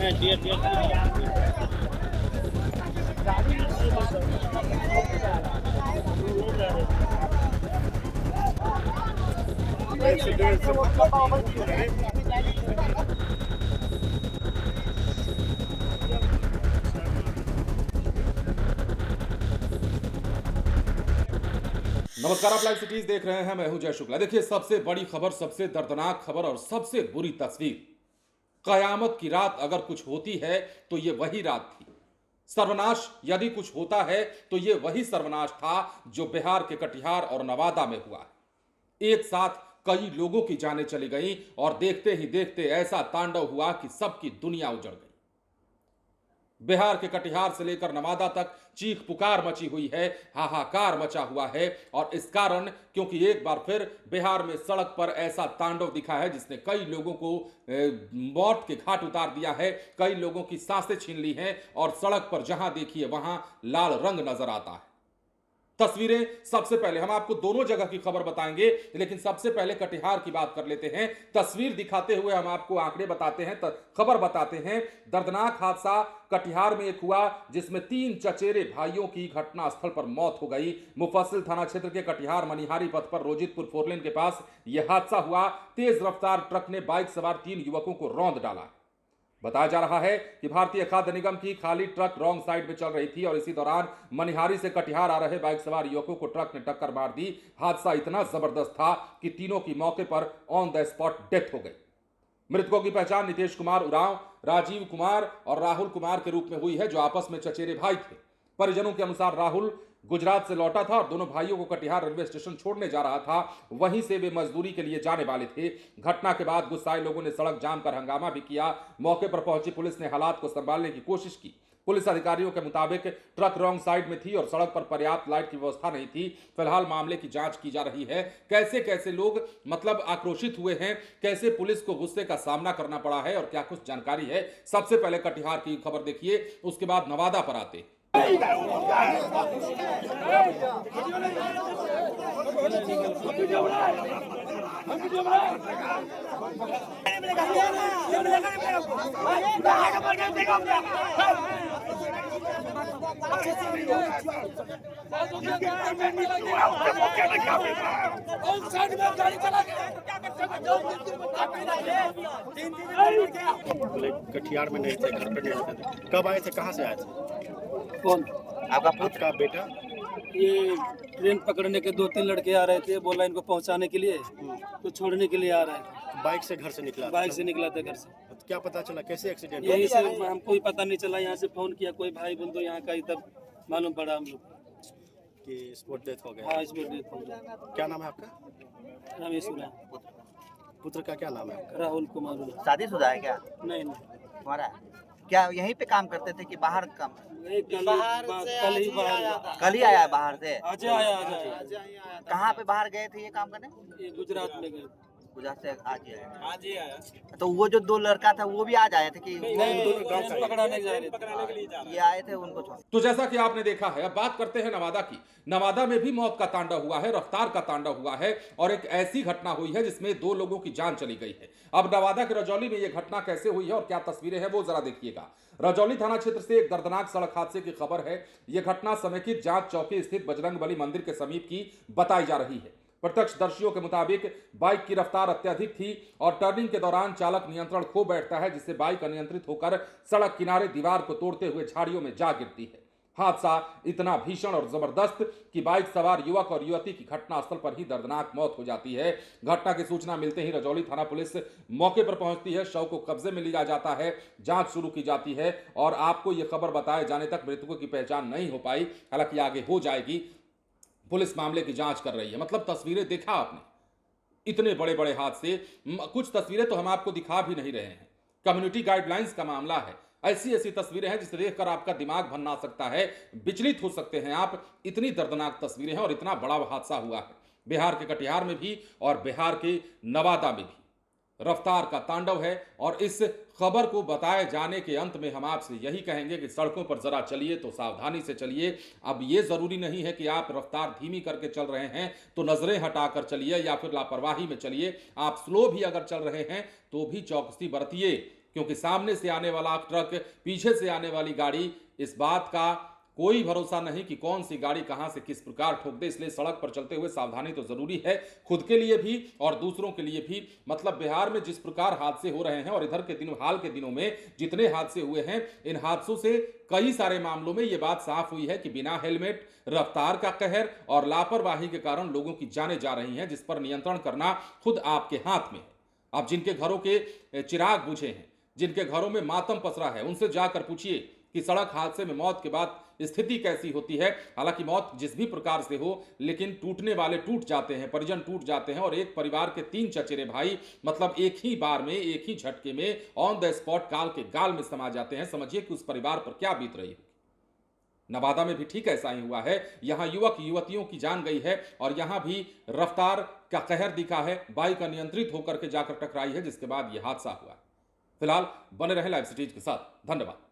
नमस्कार, आप live cities देख रहे हैं। मैं हूं जय शुक्ला। देखिए, सबसे बड़ी खबर, सबसे दर्दनाक खबर और सबसे बुरी तस्वीर। कयामत की रात अगर कुछ होती है तो ये वही रात थी। सर्वनाश यदि कुछ होता है तो ये वही सर्वनाश था जो बिहार के कटिहार और नवादा में हुआ। एक साथ कई लोगों की जानें चली गई और देखते ही देखते ऐसा तांडव हुआ कि सबकी दुनिया उजड़ गई। बिहार के कटिहार से लेकर नवादा तक चीख पुकार मची हुई है, हाहाकार मचा हुआ है। और इस कारण क्योंकि एक बार फिर बिहार में सड़क पर ऐसा तांडव दिखा है जिसने कई लोगों को मौत के घाट उतार दिया है, कई लोगों की सांसें छीन ली हैं और सड़क पर जहां देखिए वहां लाल रंग नजर आता है। तस्वीरें सबसे पहले हम आपको दोनों जगह की खबर बताएंगे, लेकिन सबसे पहले कटिहार की बात कर लेते हैं। तस्वीर दिखाते हुए हम आपको आंकड़े बताते हैं, खबर बताते हैं। दर्दनाक हादसा कटिहार में एक हुआ जिसमें 3 चचेरे भाइयों की घटनास्थल पर मौत हो गई। मुफस्सिल थाना क्षेत्र के कटिहार मनिहारी पथ पर रोजितपुर फोरलेन के पास यह हादसा हुआ। तेज रफ्तार ट्रक ने बाइक सवार 3 युवकों को रौंद डाला। बताया जा रहा है कि भारतीय खाद्य निगम की खाली ट्रक रॉन्ग साइड में चल रही थी और इसी दौरान मनिहारी से कटिहार आ रहे बाइक सवार युवकों को ट्रक ने टक्कर मार दी। हादसा इतना जबरदस्त था कि तीनों की मौके पर ऑन द स्पॉट डेथ हो गई। मृतकों की पहचान नितेश कुमार उरांव, राजीव कुमार और राहुल कुमार के रूप में हुई है, जो आपस में चचेरे भाई थे। परिजनों के अनुसार राहुल गुजरात से लौटा था और दोनों भाइयों को कटिहार रेलवे स्टेशन छोड़ने जा रहा था। वहीं से वे मजदूरी के लिए जाने वाले थे। घटना के बाद गुस्साए लोगों ने सड़क जाम कर हंगामा भी किया। मौके पर पहुंची पुलिस ने हालात को संभालने की कोशिश की। पुलिस अधिकारियों के मुताबिक ट्रक रॉन्ग साइड में थी और सड़क पर पर्याप्त लाइट की व्यवस्था नहीं थी। फिलहाल मामले की जांच की जा रही है। कैसे कैसे लोग आक्रोशित हुए हैं, कैसे पुलिस को गुस्से का सामना करना पड़ा है और क्या कुछ जानकारी है, सबसे पहले कटिहार की खबर देखिए, उसके बाद नवादा पर आते। कटिहार में नहीं थे, घर पे नहीं थे। कब आए थे, कहाँ से आए थे? कौन? आपका पुत्र का बेटा? ये ट्रेन पकड़ने के 2-3 लड़के आ रहे थे, बोला इनको पहुंचाने के लिए, तो छोड़ने के लिए आ रहे थे। बाइक से घर से निकला? बाइक से निकला था घर से। तो क्या पता चला, कैसे एक्सीडेंट? यही से हमको भी पता नहीं चला, यहाँ से फोन किया कोई भाई बंधु यहाँ का ही, तब मालूम पड़ा हम लोग कि स्पॉट डेथ हो गया। हाँ, इसमें डेथ हो गया। क्या नाम है आपका? रमेश पुत्र का क्या नाम है आपका? राहुल कुमार। शादीशुदा है क्या? नहीं तुम्हारा क्या यहीं पे काम करते थे कि बाहर काम? कल ही बाहर, कल ही आया है बाहर से? आज आया। कहाँ पे बाहर गए थे ये काम करने? ये गुजरात में गए। गुजरात से आज ही आया। तो वो जो 2 लड़का था वो भी आज आए थे कि पकड़ाने जा रहे थे? ये आए थे उनको छोड़। तो जैसा कि आपने देखा है, अब बात करते हैं नवादा की। नवादा में भी मौत का तांडव हुआ है, रफ्तार का तांडव हुआ है और एक ऐसी घटना हुई है जिसमें 2 लोगों की जान चली गई है। अब नवादा के रजौली में यह घटना कैसे हुई है और क्या तस्वीरें हैं वो जरा देखिएगा। रजौली थाना क्षेत्र से एक दर्दनाक सड़क हादसे की खबर है। यह घटना समेकित जांच चौकी स्थित बजरंगबली मंदिर के समीप की बताई जा रही है। प्रत्यक्षदर्शियों के मुताबिक बाइक की रफ्तार अत्यधिक थी और टर्निंग के दौरान चालक नियंत्रण खो बैठता है, जिससे बाइक अनियंत्रित होकर सड़क किनारे दीवार को तोड़ते हुए झाड़ियों में जा गिरती है। हादसा इतना भीषण और जबरदस्त कि बाइक सवार युवक और युवती की घटनास्थल पर ही दर्दनाक मौत हो जाती है। घटना की सूचना मिलते ही रजौली थाना पुलिस मौके पर पहुंचती है, शव को कब्जे में लिया जाता है, जांच शुरू की जाती है और आपको यह खबर बताए जाने तक मृतकों की पहचान नहीं हो पाई। हालांकि आगे हो जाएगी। पुलिस मामले की जांच कर रही है। मतलब तस्वीरें देखा आपने, इतने बड़े बड़े हादसे, कुछ तस्वीरें तो हम आपको दिखा भी नहीं रहे हैं। कम्युनिटी गाइडलाइंस का मामला है। ऐसी ऐसी तस्वीरें हैं जिसे देखकर आपका दिमाग भन्ना सकता है, विचलित हो सकते हैं आप। इतनी दर्दनाक तस्वीरें हैं और इतना बड़ा हादसा हुआ है बिहार के कटिहार में भी और बिहार के नवादा में भी। रफ्तार का तांडव है और इस खबर को बताए जाने के अंत में हम आपसे यही कहेंगे कि सड़कों पर जरा चलिए तो सावधानी से चलिए। अब ये जरूरी नहीं है कि आप रफ्तार धीमी करके चल रहे हैं तो नजरें हटाकर चलिए या फिर लापरवाही में चलिए। आप स्लो भी अगर चल रहे हैं तो भी चौकसी बरतिए, क्योंकि सामने से आने वाला ट्रक, पीछे से आने वाली गाड़ी, इस बात का कोई भरोसा नहीं कि कौन सी गाड़ी कहां से किस प्रकार ठोक दे। इसलिए सड़क पर चलते हुए सावधानी तो जरूरी है, खुद के लिए भी और दूसरों के लिए भी। मतलब बिहार में जिस प्रकार हादसे हो रहे हैं और इधर के दिनों, हाल के दिनों में जितने हादसे हुए हैं, इन हादसों से कई सारे मामलों में यह बात साफ हुई है कि बिना हेलमेट, रफ्तार का कहर और लापरवाही के कारण लोगों की जानें जा रही हैं, जिस पर नियंत्रण करना खुद आपके हाथ में है। अब जिनके घरों के चिराग बुझे हैं, जिनके घरों में मातम पसरा है, उनसे जाकर पूछिए कि सड़क हादसे में मौत के बाद स्थिति कैसी होती है। हालांकि मौत जिस भी प्रकार से हो, लेकिन टूटने वाले टूट जाते हैं, परिजन टूट जाते हैं, और एक परिवार के 3 चचेरे भाई मतलब एक ही बार में, एक ही झटके में ऑन द स्पॉट काल के गाल में समा जाते हैं। समझिए कि उस परिवार पर क्या बीत रही होगी। नवादा में भी ठीक ऐसा ही हुआ है। यहां युवक युवतियों की जान गई है और यहां भी रफ्तार का कहर दिखा है। बाइक अनियंत्रित होकर के जाकर टकराई है, जिसके बाद यह हादसा हुआ। फिलहाल बने रहे लाइव सिटीज के साथ। धन्यवाद।